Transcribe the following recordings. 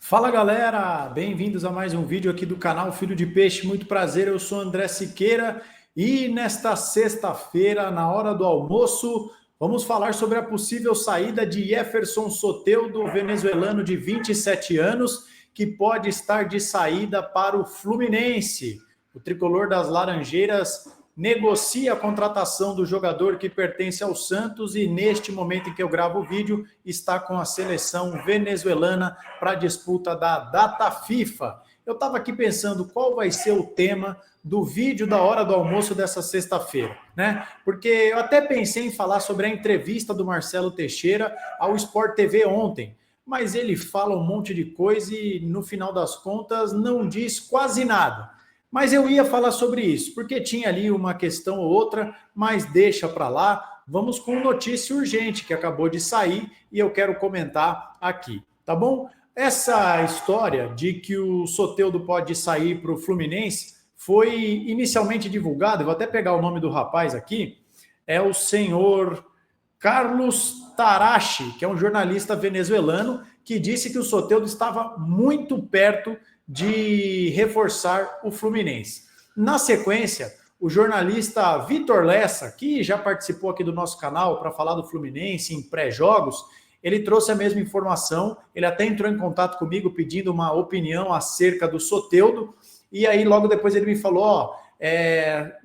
Fala galera, bem-vindos a mais um vídeo aqui do canal Filho de Peixe. Muito prazer, eu sou André Siqueira e nesta sexta-feira, na hora do almoço, vamos falar sobre a possível saída de Jefferson Soteldo, venezuelano de 27 anos, que pode estar de saída para o Fluminense. O tricolor das Laranjeiras negocia a contratação do jogador que pertence ao Santos e neste momento em que eu gravo o vídeo está com a seleção venezuelana para a disputa da data FIFA. Eu estava aqui pensando qual vai ser o tema do vídeo da hora do almoço dessa sexta-feira, né? Porque eu até pensei em falar sobre a entrevista do Marcelo Teixeira ao Sport TV ontem, mas ele fala um monte de coisa e no final das contas não diz quase nada. Mas eu ia falar sobre isso, porque tinha ali uma questão ou outra, mas deixa para lá. Vamos com notícia urgente que acabou de sair e eu quero comentar aqui, tá bom? Essa história de que o Soteldo pode sair para o Fluminense foi inicialmente divulgada, eu vou até pegar o nome do rapaz aqui, é o senhor Carlos Tarachi, que é um jornalista venezuelano, que disse que o Soteldo estava muito perto de reforçar o Fluminense. Na sequência, o jornalista Vitor Lessa, que já participou aqui do nosso canal para falar do Fluminense em pré-jogos, ele trouxe a mesma informação, ele até entrou em contato comigo pedindo uma opinião acerca do Soteldo, e aí logo depois ele me falou,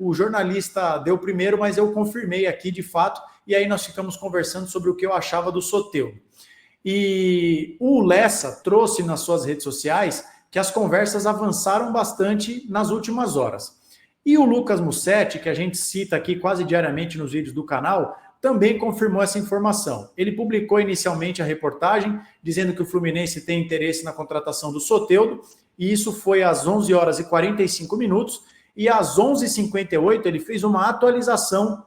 o jornalista deu primeiro, mas eu confirmei aqui de fato, e aí nós ficamos conversando sobre o que eu achava do Soteldo. E o Lessa trouxe nas suas redes sociais que as conversas avançaram bastante nas últimas horas. E o Lucas Mussetti, que a gente cita aqui quase diariamente nos vídeos do canal, também confirmou essa informação. Ele publicou inicialmente a reportagem, dizendo que o Fluminense tem interesse na contratação do Soteldo, e isso foi às 11 horas e 45 minutos, e às 11h58 ele fez uma atualização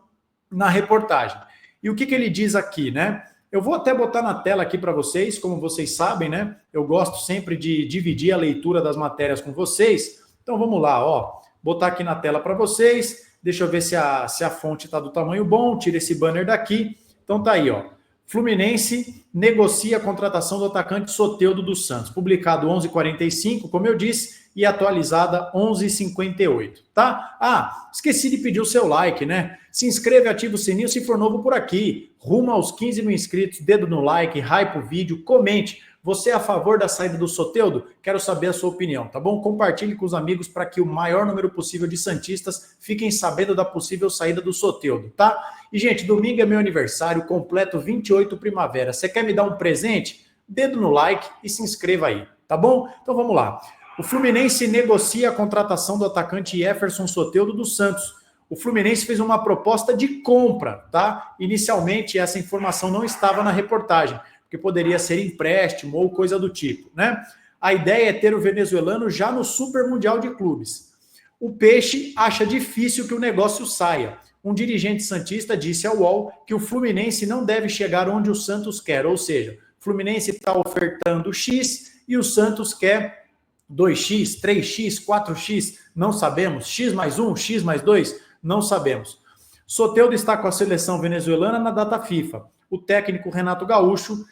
na reportagem. E o que ele diz aqui, né? Eu vou até botar na tela aqui para vocês, como vocês sabem, né? Eu gosto sempre de dividir a leitura das matérias com vocês. Então vamos lá, ó. Botar aqui na tela para vocês. Deixa eu ver se a fonte está do tamanho bom. Tira esse banner daqui. Então tá aí, ó. Fluminense negocia a contratação do atacante Soteldo do Santos. Publicado 11h45, como eu disse, e atualizada 11h58, tá? Esqueci de pedir o seu like, né? Se inscreva e ativa o sininho se for novo por aqui. Rumo aos 15 mil inscritos, dedo no like, hype o vídeo, comente. Você é a favor da saída do Soteldo? Quero saber a sua opinião, tá bom? Compartilhe com os amigos para que o maior número possível de santistas fiquem sabendo da possível saída do Soteldo, tá? E, gente, domingo é meu aniversário, completo 28 primavera. Você quer me dar um presente? Dedo no like e se inscreva aí, tá bom? Então vamos lá. O Fluminense negocia a contratação do atacante Jefferson Soteldo do Santos. O Fluminense fez uma proposta de compra, tá? Inicialmente essa informação não estava na reportagem, porque poderia ser empréstimo ou coisa do tipo, né? A ideia é ter o venezuelano já no Super Mundial de Clubes. O Peixe acha difícil que o negócio saia. Um dirigente santista disse ao UOL que o Fluminense não deve chegar onde o Santos quer, ou seja, o Fluminense está ofertando X e o Santos quer 2x, 3x, 4x, não sabemos, x mais 1, x mais 2, não sabemos. Soteldo está com a seleção venezuelana na data FIFA. O técnico Renato Gaúcho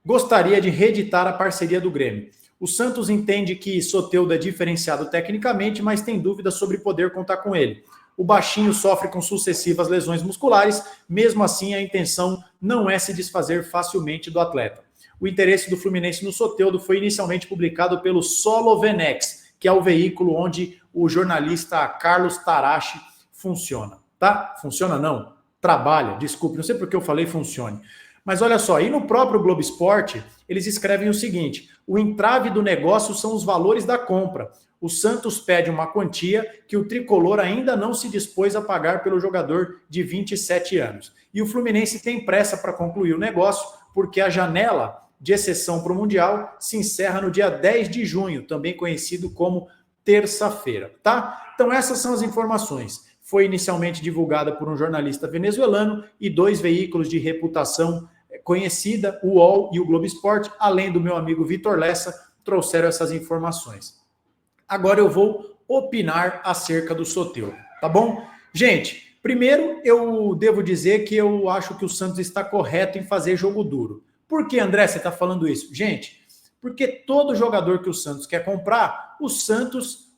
gostaria de reeditar a parceria do Grêmio. O Santos entende que Soteldo é diferenciado tecnicamente, mas tem dúvidas sobre poder contar com ele. O baixinho sofre com sucessivas lesões musculares, mesmo assim a intenção não é se desfazer facilmente do atleta. O interesse do Fluminense no Soteldo foi inicialmente publicado pelo Solo Venex, que é o veículo onde o jornalista Carlos Tarachi funciona, tá? Funciona não, trabalha, desculpe, não sei porque eu falei funcione. Mas olha só, e no próprio Globo Esporte, eles escrevem o seguinte: o entrave do negócio são os valores da compra. O Santos pede uma quantia que o tricolor ainda não se dispôs a pagar pelo jogador de 27 anos. E o Fluminense tem pressa para concluir o negócio, porque a janela de exceção para o Mundial se encerra no dia 10 de junho, também conhecido como terça-feira, tá? Então essas são as informações. Foi inicialmente divulgada por um jornalista venezuelano e 2 veículos de reputação conhecida, o UOL e o Globo Esporte, além do meu amigo Vitor Lessa, trouxeram essas informações. Agora eu vou opinar acerca do Soteldo, tá bom? Gente, primeiro eu devo dizer que eu acho que o Santos está correto em fazer jogo duro. Por que, André, você está falando isso? Gente, Porque todo jogador que o Santos quer comprar, o Santos,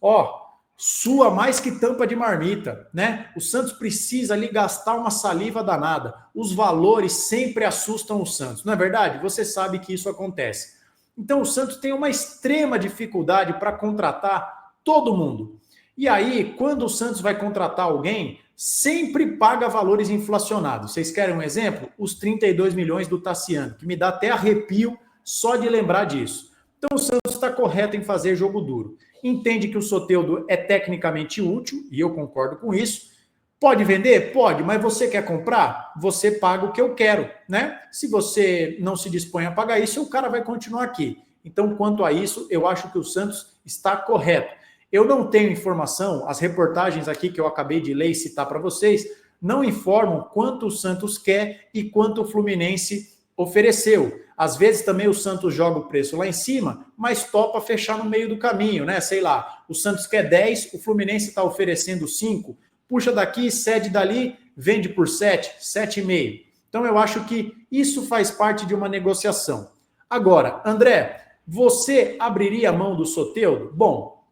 sua mais que tampa de marmita, né? O Santos precisa ali gastar uma saliva danada. Os valores sempre assustam o Santos, não é verdade? Você sabe que isso acontece. Então o Santos tem uma extrema dificuldade para contratar todo mundo. E aí, quando o Santos vai contratar alguém, sempre paga valores inflacionados. Vocês querem um exemplo? Os 32 milhões do Tassiano, que me dá até arrepio só de lembrar disso. Então o Santos está correto em fazer jogo duro. Entende que o Soteldo é tecnicamente útil, e eu concordo com isso. Pode vender? Pode, mas você quer comprar? Você paga o que eu quero, né? Se você não se dispõe a pagar isso, o cara vai continuar aqui. Então, quanto a isso, eu acho que o Santos está correto. Eu não tenho informação, as reportagens aqui que eu acabei de ler e citar para vocês, não informam quanto o Santos quer e quanto o Fluminense ofereceu. Às vezes também o Santos joga o preço lá em cima, mas topa fechar no meio do caminho, né? Sei lá, o Santos quer 10, o Fluminense está oferecendo 5, puxa daqui, cede dali, vende por 7, 7,5. Então eu acho que isso faz parte de uma negociação. Agora, André, você abriria a mão do Soteldo? Bom,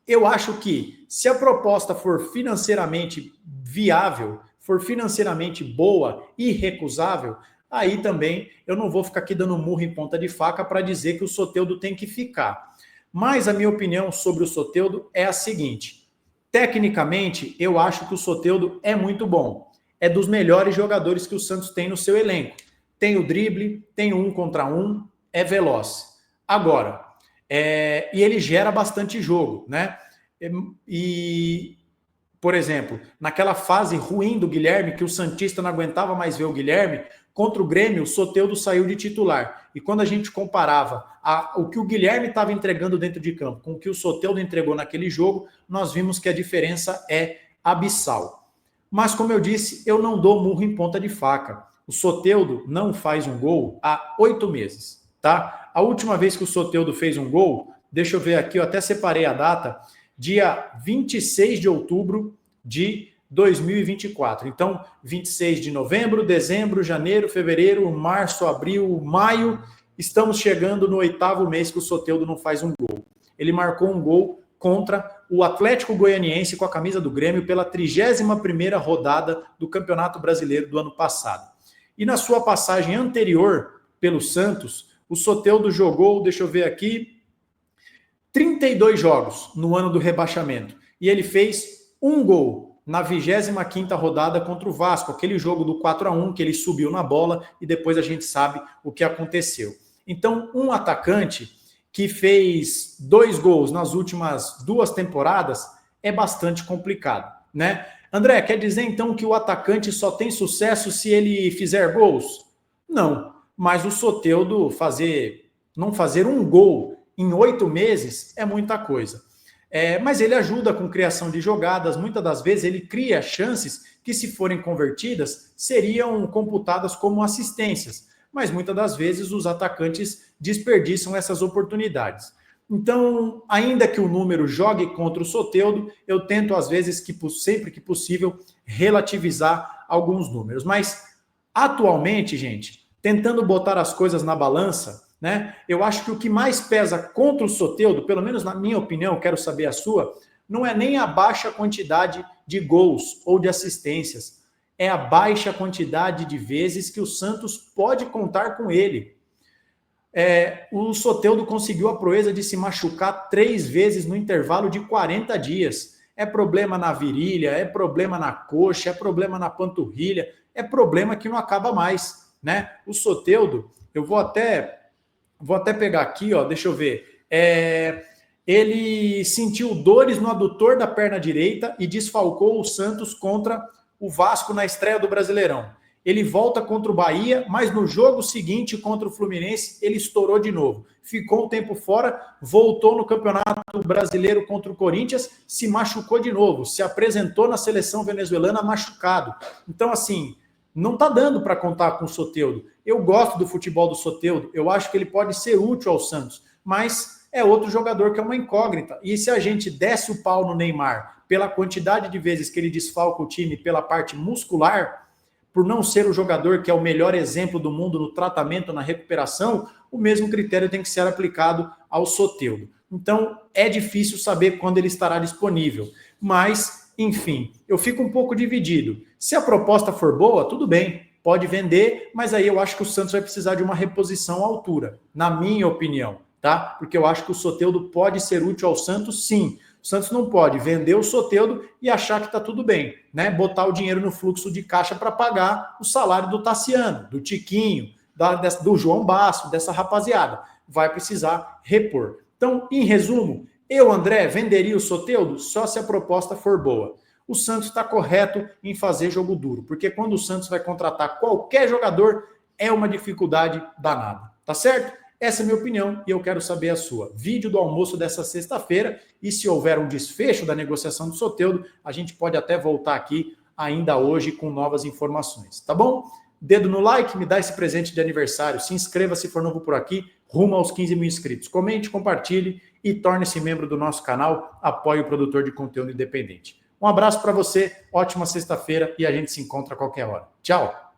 eu acho que se a proposta for financeiramente viável, for financeiramente boa e recusável, aí também eu não vou ficar aqui dando murro em ponta de faca para dizer que o Soteldo tem que ficar. Mas a minha opinião sobre o Soteldo é a seguinte: tecnicamente, eu acho que o Soteldo é muito bom. É dos melhores jogadores que o Santos tem no seu elenco. Tem o drible, tem o 1 contra 1, é veloz. Agora, e ele gera bastante jogo, né? E, por exemplo, naquela fase ruim do Guilherme, que o santista não aguentava mais ver o Guilherme, contra o Grêmio, o Soteldo saiu de titular. E quando a gente comparava o que o Guilherme estava entregando dentro de campo com o que o Soteldo entregou naquele jogo, nós vimos que a diferença é abissal. Mas, como eu disse, eu não dou murro em ponta de faca. O Soteldo não faz um gol há 8 meses, tá? A última vez que o Soteldo fez um gol, deixa eu ver aqui, eu até separei a data, dia 26 de outubro de 2024. Então, 26 de novembro, dezembro, janeiro, fevereiro, março, abril, maio, estamos chegando no 8º mês que o Soteldo não faz um gol. Ele marcou um gol contra o Atlético Goianiense com a camisa do Grêmio pela 31ª rodada do Campeonato Brasileiro do ano passado. E na sua passagem anterior pelo Santos, o Soteldo jogou, deixa eu ver aqui, 32 jogos no ano do rebaixamento. E ele fez um gol na 25ª rodada contra o Vasco, aquele jogo do 4-1 que ele subiu na bola e depois a gente sabe o que aconteceu. Então, um atacante que fez 2 gols nas últimas 2 temporadas é bastante complicado, né? André, quer dizer então que o atacante só tem sucesso se ele fizer gols? Não, mas o Soteldo não fazer um gol em 8 meses é muita coisa. Mas ele ajuda com criação de jogadas, muitas das vezes ele cria chances que, se forem convertidas, seriam computadas como assistências, mas muitas das vezes os atacantes desperdiçam essas oportunidades. Então, ainda que o número jogue contra o Soteldo, eu tento, às vezes, sempre que possível, relativizar alguns números. Mas, atualmente, gente, tentando botar as coisas na balança, né, eu acho que o que mais pesa contra o Soteldo, pelo menos na minha opinião, quero saber a sua, não é nem a baixa quantidade de gols ou de assistências, é a baixa quantidade de vezes que o Santos pode contar com ele. O Soteldo conseguiu a proeza de se machucar 3 vezes no intervalo de 40 dias. É problema na virilha, é problema na coxa, é problema na panturrilha, é problema que não acaba mais, né? O Soteldo, eu vou até pegar aqui, ó, deixa eu ver. Ele sentiu dores no adutor da perna direita e desfalcou o Santos contra o Vasco na estreia do Brasileirão. Ele volta contra o Bahia, mas no jogo seguinte contra o Fluminense, ele estourou de novo. Ficou um tempo fora, voltou no Campeonato Brasileiro contra o Corinthians, se machucou de novo, se apresentou na seleção venezuelana machucado. Então, assim, não está dando para contar com o Soteldo. Eu gosto do futebol do Soteldo, eu acho que ele pode ser útil ao Santos, mas é outro jogador que é uma incógnita. E se a gente desce o pau no Neymar pela quantidade de vezes que ele desfalca o time pela parte muscular, por não ser o jogador que é o melhor exemplo do mundo no tratamento, na recuperação, o mesmo critério tem que ser aplicado ao Soteldo. Então, é difícil saber quando ele estará disponível, mas, enfim, eu fico um pouco dividido. Se a proposta for boa, tudo bem, pode vender, mas aí eu acho que o Santos vai precisar de uma reposição à altura, na minha opinião, tá? Porque eu acho que o Soteldo pode ser útil ao Santos, sim. O Santos não pode vender o Soteldo e achar que está tudo bem, né? Botar o dinheiro no fluxo de caixa para pagar o salário do Tassiano, do Tiquinho, do João Basso, dessa rapaziada. Vai precisar repor. Então, em resumo, eu, André, venderia o Soteldo só se a proposta for boa. O Santos está correto em fazer jogo duro, porque quando o Santos vai contratar qualquer jogador, é uma dificuldade danada, tá certo? Essa é a minha opinião e eu quero saber a sua. Vídeo do almoço dessa sexta-feira e se houver um desfecho da negociação do Soteldo, a gente pode até voltar aqui ainda hoje com novas informações, tá bom? Dedo no like, me dá esse presente de aniversário, se inscreva se for novo por aqui, rumo aos 15 mil inscritos. Comente, compartilhe e torne-se membro do nosso canal, apoie o produtor de conteúdo independente. Um abraço para você, ótima sexta-feira e a gente se encontra a qualquer hora. Tchau!